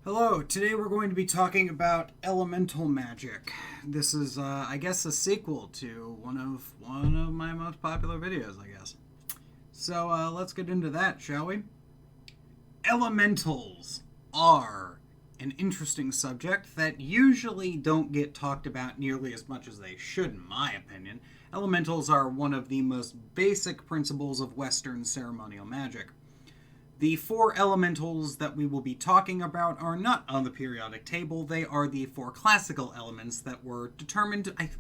Hello, today we're going to be talking about elemental magic. This is, I guess, a sequel to one of my most popular videos, I guess. So, let's get into that, shall we? Elementals are an interesting subject that usually don't get talked about nearly as much as they should, in my opinion. Elementals are one of the most basic principles of Western ceremonial magic. The four elementals that we will be talking about are not on the periodic table. They are the four classical elements that were determined, I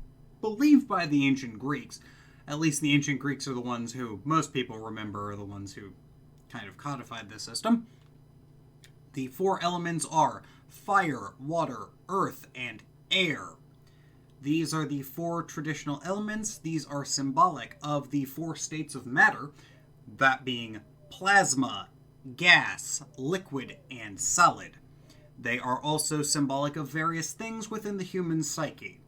believe, by the ancient Greeks. At least the ancient Greeks are the ones who most people remember are the ones who kind of codified this system. The four elements are fire, water, earth, and air. These are the four traditional elements. These are symbolic of the four states of matter, that being plasma, gas, liquid, and solid. They are also symbolic of various things within the human psyche,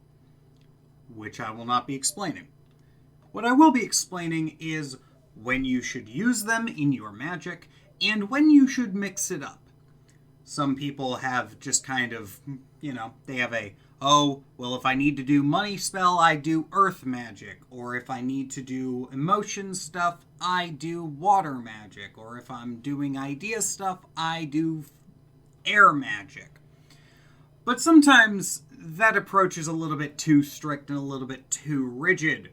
which I will not be explaining. What I will be explaining is when you should use them in your magic and when you should mix it up. Some people have just kind of, they have if I need to do money spell, I do earth magic. Or if I need to do emotion stuff, I do water magic. Or if I'm doing idea stuff, I do air magic. But sometimes that approach is a little bit too strict and a little bit too rigid.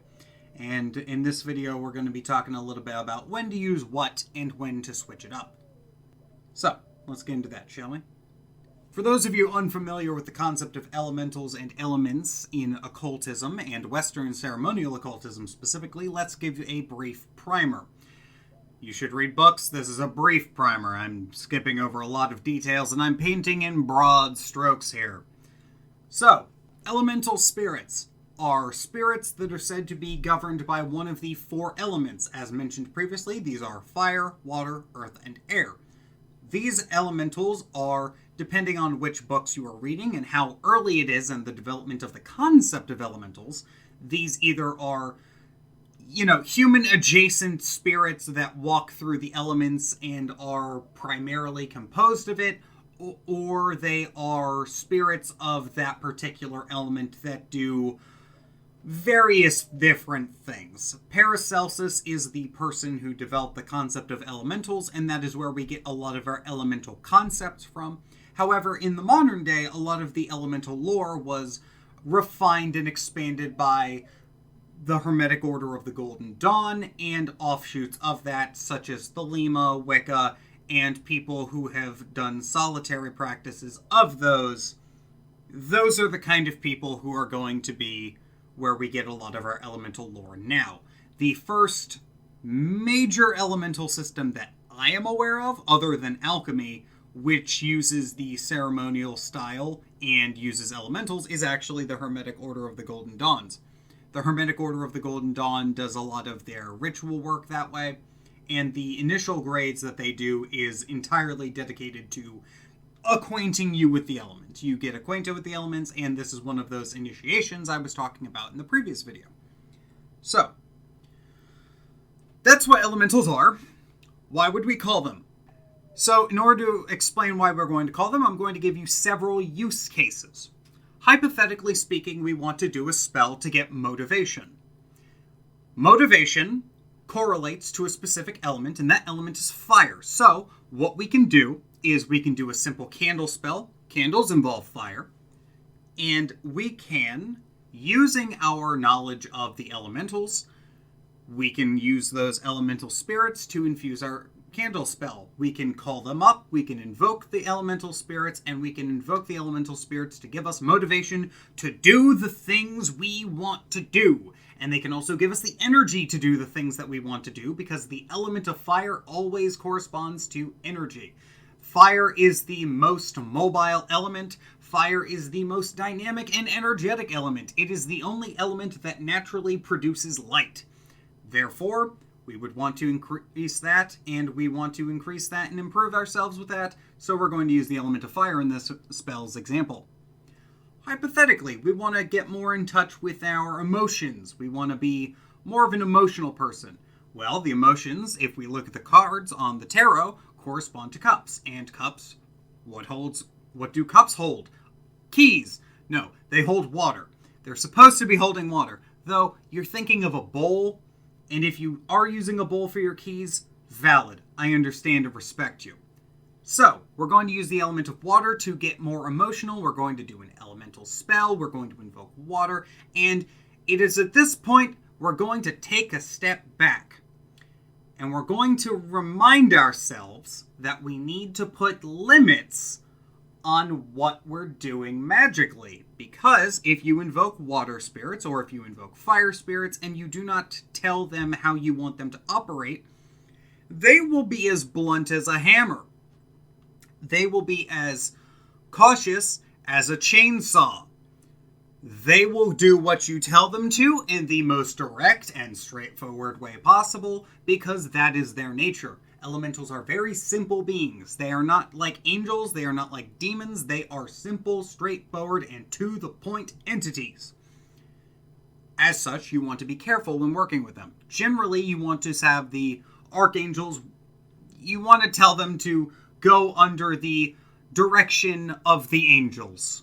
And in this video, we're going to be talking a little bit about when to use what and when to switch it up. So, let's get into that, shall we? For those of you unfamiliar with the concept of elementals and elements in occultism, and Western ceremonial occultism specifically, let's give you a brief primer. You should read books. This is a brief primer. I'm skipping over a lot of details, and I'm painting in broad strokes here. So, elemental spirits are spirits that are said to be governed by one of the four elements. As mentioned previously, these are fire, water, earth, and air. These elementals are, depending on which books you are reading and how early it is in the development of the concept of elementals, these either are, human-adjacent spirits that walk through the elements and are primarily composed of it, or they are spirits of that particular element that do various different things. Paracelsus is the person who developed the concept of elementals, and that is where we get a lot of our elemental concepts from. However, in the modern day, a lot of the elemental lore was refined and expanded by the Hermetic Order of the Golden Dawn and offshoots of that, such as Thelema, Wicca, and people who have done solitary practices of those. Those are the kind of people who are going to be where we get a lot of our elemental lore now. The first major elemental system that I am aware of, other than alchemy, which uses the ceremonial style and uses elementals, is actually the Hermetic Order of the Golden Dawns. The Hermetic Order of the Golden Dawn does a lot of their ritual work that way, and the initial grades that they do is entirely dedicated to acquainting you with the elements. You get acquainted with the elements, and this is one of those initiations I was talking about in the previous video. So, that's what elementals are. Why would we call them? So, in order to explain why we're going to call them, I'm going to give you several use cases. Hypothetically speaking, we want to do a spell to get motivation. Motivation correlates to a specific element, and that element is fire. So, what we can do is we can do a simple candle spell. Candles involve fire. And we can, using our knowledge of the elementals, we can use those elemental spirits to infuse our candle spell. We can call them up, we can invoke the elemental spirits, and we can invoke the elemental spirits to give us motivation to do the things we want to do. And they can also give us the energy to do the things that we want to do, because the element of fire always corresponds to energy. Fire is the most mobile element. Fire is the most dynamic and energetic element. It is the only element that naturally produces light. Therefore, we would want to increase that, and we want to increase that and improve ourselves with that, so we're going to use the element of fire in this spell's example. Hypothetically, we want to get more in touch with our emotions. We want to be more of an emotional person. Well, the emotions, if we look at the cards on the tarot, correspond to cups. And cups, what holds What do cups hold? Keys. No, they hold water. They're supposed to be holding water. Though, you're thinking of a bowl, and if you are using a bowl for your keys, valid. I understand and respect you. So, we're going to use the element of water to get more emotional. We're going to do an elemental spell. We're going to invoke water. And it is at this point we're going to take a step back. And we're going to remind ourselves that we need to put limits on what we're doing magically. Because if you invoke water spirits or if you invoke fire spirits and you do not tell them how you want them to operate, they will be as blunt as a hammer. They will be as cautious as a chainsaw. They will do what you tell them to in the most direct and straightforward way possible because that is their nature. Elementals are very simple beings. They are not like angels. They are not like demons. They are simple, straightforward, and to-the-point entities. As such, you want to be careful when working with them. Generally, you want to have the archangels, you want to tell them to go under the direction of the angels,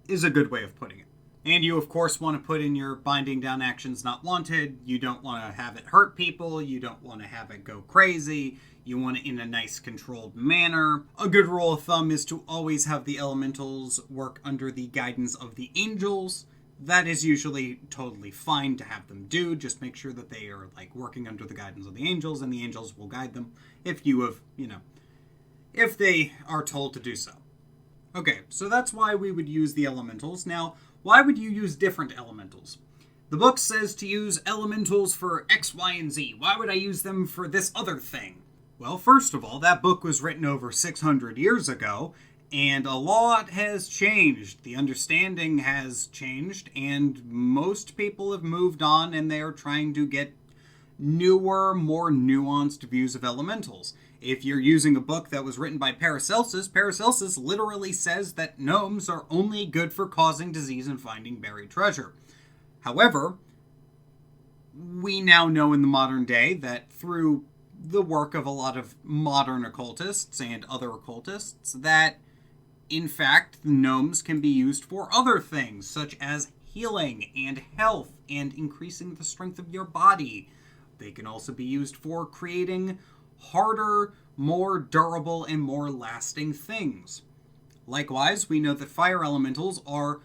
is a good way of putting it. And you, of course, want to put in your binding down actions not wanted. You don't want to have it hurt people. You don't want to have it go crazy. You want it in a nice, controlled manner. A good rule of thumb is to always have the elementals work under the guidance of the angels. That is usually totally fine to have them do. Just make sure that they are, working under the guidance of the angels, and the angels will guide them if you have, if they are told to do so. Okay, so that's why we would use the elementals. Now, why would you use different elementals? The book says to use elementals for X, Y, and Z. Why would I use them for this other thing? Well, first of all, that book was written over 600 years ago, and a lot has changed. The understanding has changed, and most people have moved on, and they are trying to get newer, more nuanced views of elementals. If you're using a book that was written by Paracelsus, Paracelsus literally says that gnomes are only good for causing disease and finding buried treasure. However, we now know in the modern day that through the work of a lot of modern occultists and other occultists that, in fact, gnomes can be used for other things, such as healing and health and increasing the strength of your body. They can also be used for creating harder, more durable, and more lasting things. Likewise, we know that fire elementals are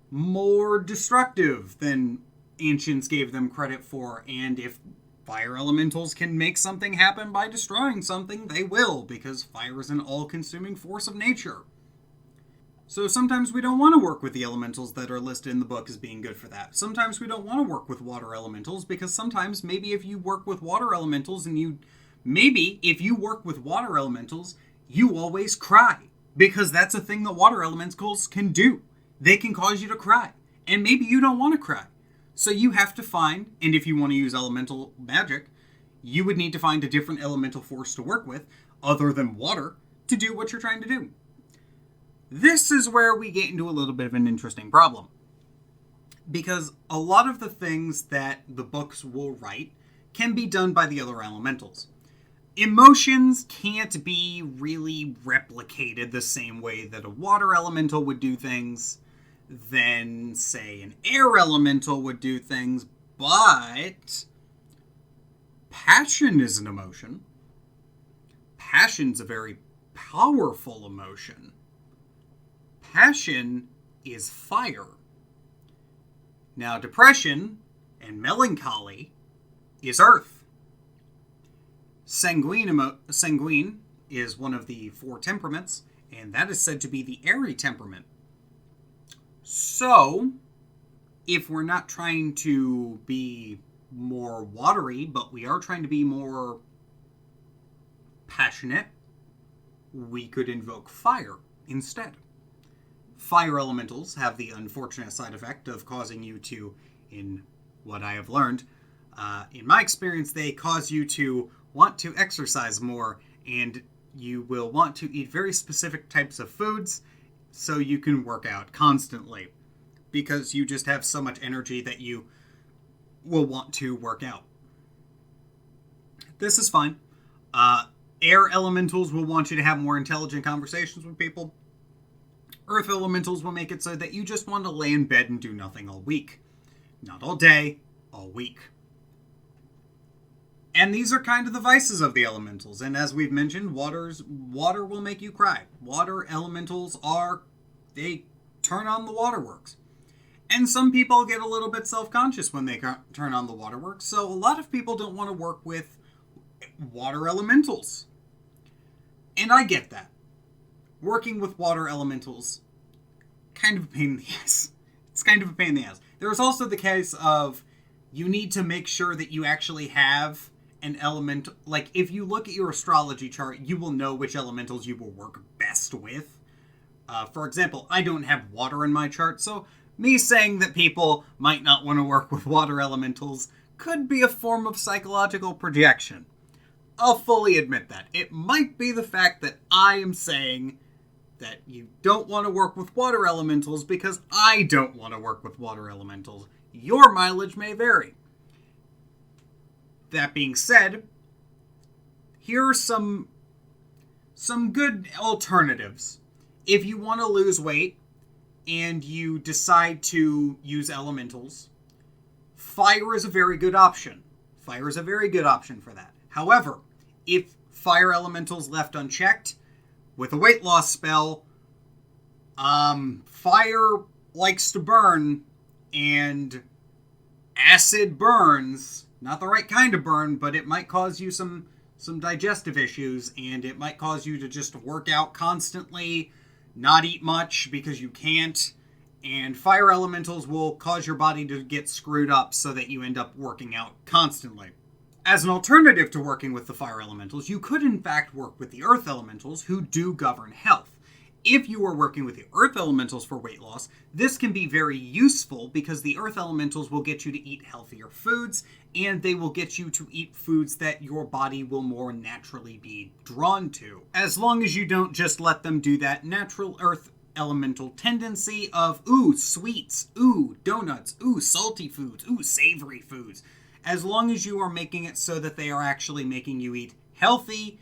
more destructive than ancients gave them credit for, and if fire elementals can make something happen by destroying something, they will, because fire is an all-consuming force of nature. So sometimes we don't want to work with the elementals that are listed in the book as being good for that. Sometimes we don't want to work with water elementals, because sometimes maybe if you work with water elementals and you always cry, because that's a thing that water elementals can do. They can cause you to cry, and maybe you don't want to cry. So you have to find, and if you want to use elemental magic, you would need to find a different elemental force to work with, other than water, to do what you're trying to do. This is where we get into a little bit of an interesting problem. Because a lot of the things that the books will write can be done by the other elementals. Emotions can't be really replicated the same way that a water elemental would do things, than, say, an air elemental would do things, but passion is an emotion. Passion's a very powerful emotion. Passion is fire. Now, depression and melancholy is earth. Sanguine is one of the 4 temperaments, and that is said to be the airy temperament. So, if we're not trying to be more watery, but we are trying to be more passionate, we could invoke fire instead. Fire elementals have the unfortunate side effect of causing you to, in what I have learned, in my experience, they cause you to want to exercise more, and you will want to eat very specific types of foods so you can work out constantly, because you just have so much energy that you will want to work out. This is fine. Air elementals will want you to have more intelligent conversations with people. Earth elementals will make it so that you just want to lay in bed and do nothing all week. Not all day, all week. And these are kind of the vices of the elementals. And as we've mentioned, water will make you cry. Water elementals they turn on the waterworks. And some people get a little bit self-conscious when they turn on the waterworks. So a lot of people don't want to work with water elementals. And I get that. Working with water elementals, kind of a pain in the ass. It's kind of a pain in the ass. There's also the case of you need to make sure that you actually have an element. Like, if you look at your astrology chart, you will know which elementals you will work best with. For example, I don't have water in my chart, so me saying that people might not want to work with water elementals could be a form of psychological projection. I'll fully admit that. It might be the fact that I am saying that you don't want to work with water elementals because I don't want to work with water elementals. Your mileage may vary. That being said, here are some good alternatives. If you want to lose weight and you decide to use elementals, fire is a very good option. Fire is a very good option for that. However, if fire elementals left unchecked, with a weight loss spell, fire likes to burn, and acid burns. Not the right kind of burn, but it might cause you some digestive issues, and it might cause you to just work out constantly, not eat much because you can't, and fire elementals will cause your body to get screwed up so that you end up working out constantly. As an alternative to working with the fire elementals, you could in fact work with the earth elementals who do govern health. If you are working with the earth elementals for weight loss, this can be very useful because the earth elementals will get you to eat healthier foods, and they will get you to eat foods that your body will more naturally be drawn to. As long as you don't just let them do that natural earth elemental tendency of, ooh, sweets, ooh, donuts, ooh, salty foods, ooh, savory foods. As long as you are making it so that they are actually making you eat healthy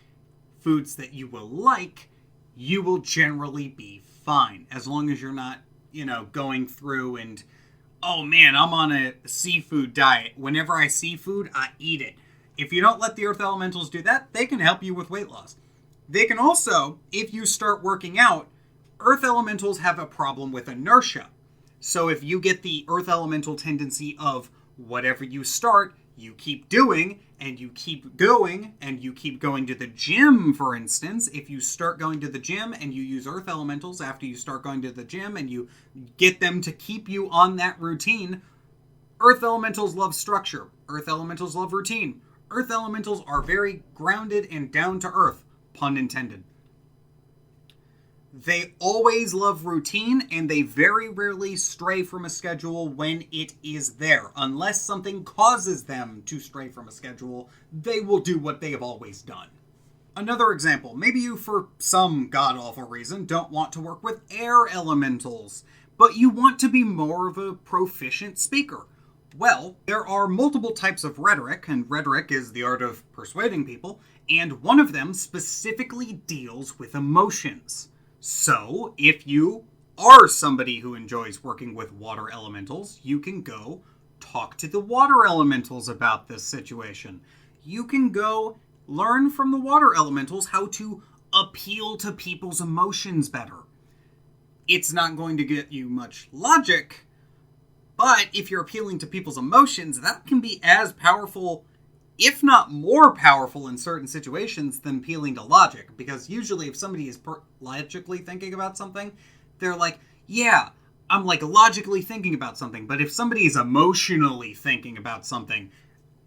foods that you will like, you will generally be fine. As long as you're not, going through and, oh man, I'm on a seafood diet. Whenever I see food, I eat it. If you don't let the earth elementals do that, they can help you with weight loss. They can also, if you start working out, earth elementals have a problem with inertia. So if you get the earth elemental tendency of whatever you start, you keep doing, and you keep going, and you keep going to the gym, for instance. If you start going to the gym and you use earth elementals after you start going to the gym and you get them to keep you on that routine, earth elementals love structure. Earth elementals love routine. Earth elementals are very grounded and down to earth, pun intended. They always love routine, and they very rarely stray from a schedule when it is there. Unless something causes them to stray from a schedule, they will do what they have always done. Another example, maybe you, for some god-awful reason, don't want to work with air elementals, but you want to be more of a proficient speaker. Well, there are multiple types of rhetoric, and rhetoric is the art of persuading people, and one of them specifically deals with emotions. So, if you are somebody who enjoys working with water elementals, you can go talk to the water elementals about this situation. You can go learn from the water elementals how to appeal to people's emotions better. It's not going to get you much logic, but if you're appealing to people's emotions, that can be as powerful, if not more powerful in certain situations than appealing to logic. Because usually if somebody is logically thinking about something, they're like, yeah, I'm logically thinking about something. But if somebody is emotionally thinking about something,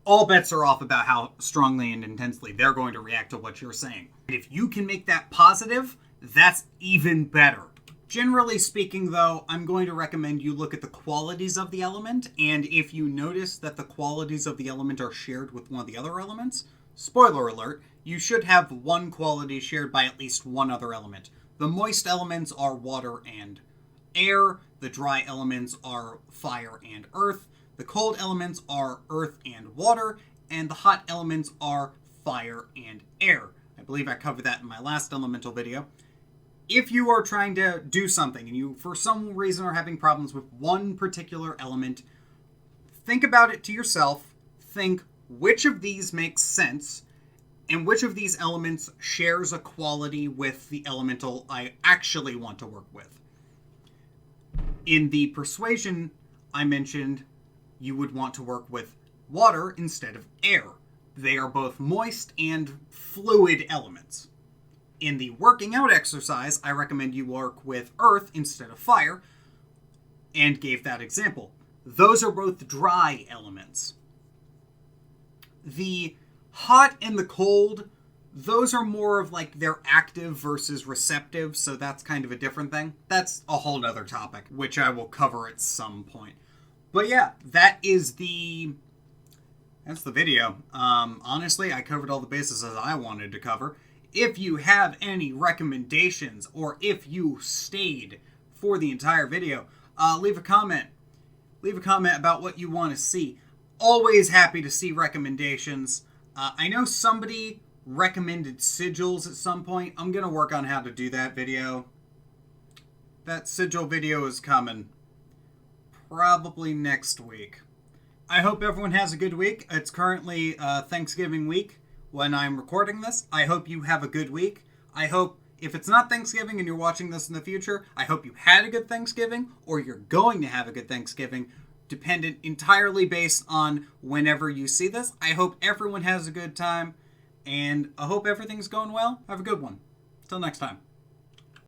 all bets are off about how strongly and intensely they're going to react to what you're saying. And if you can make that positive, that's even better. Generally speaking, though, I'm going to recommend you look at the qualities of the element, and if you notice that the qualities of the element are shared with one of the other elements, spoiler alert, you should have one quality shared by at least one other element. The moist elements are water and air, the dry elements are fire and earth, the cold elements are earth and water, and the hot elements are fire and air. I believe I covered that in my last elemental video. If you are trying to do something and you, for some reason, are having problems with one particular element, think about it to yourself. Think which of these makes sense and which of these elements shares a quality with the elemental I actually want to work with. In the persuasion I mentioned, you would want to work with water instead of air. They are both moist and fluid elements. In the working out exercise, I recommend you work with earth instead of fire, and gave that example. Those are both dry elements. The hot and the cold, those are more of like they're active versus receptive, so that's kind of a different thing. That's a whole nother topic, which I will cover at some point. But yeah, that's the video. Honestly, I covered all the bases that I wanted to cover. If you have any recommendations, or if you stayed for the entire video, leave a comment. Leave a comment about what you want to see. Always happy to see recommendations. I know somebody recommended sigils at some point. I'm going to work on how to do that video. That sigil video is coming probably next week. I hope everyone has a good week. It's currently Thanksgiving week when I'm recording this. I hope you have a good week. I hope, if it's not Thanksgiving and you're watching this in the future, I hope you had a good Thanksgiving, or you're going to have a good Thanksgiving, dependent entirely based on whenever you see this. I hope everyone has a good time, and I hope everything's going well. Have a good one. Till next time.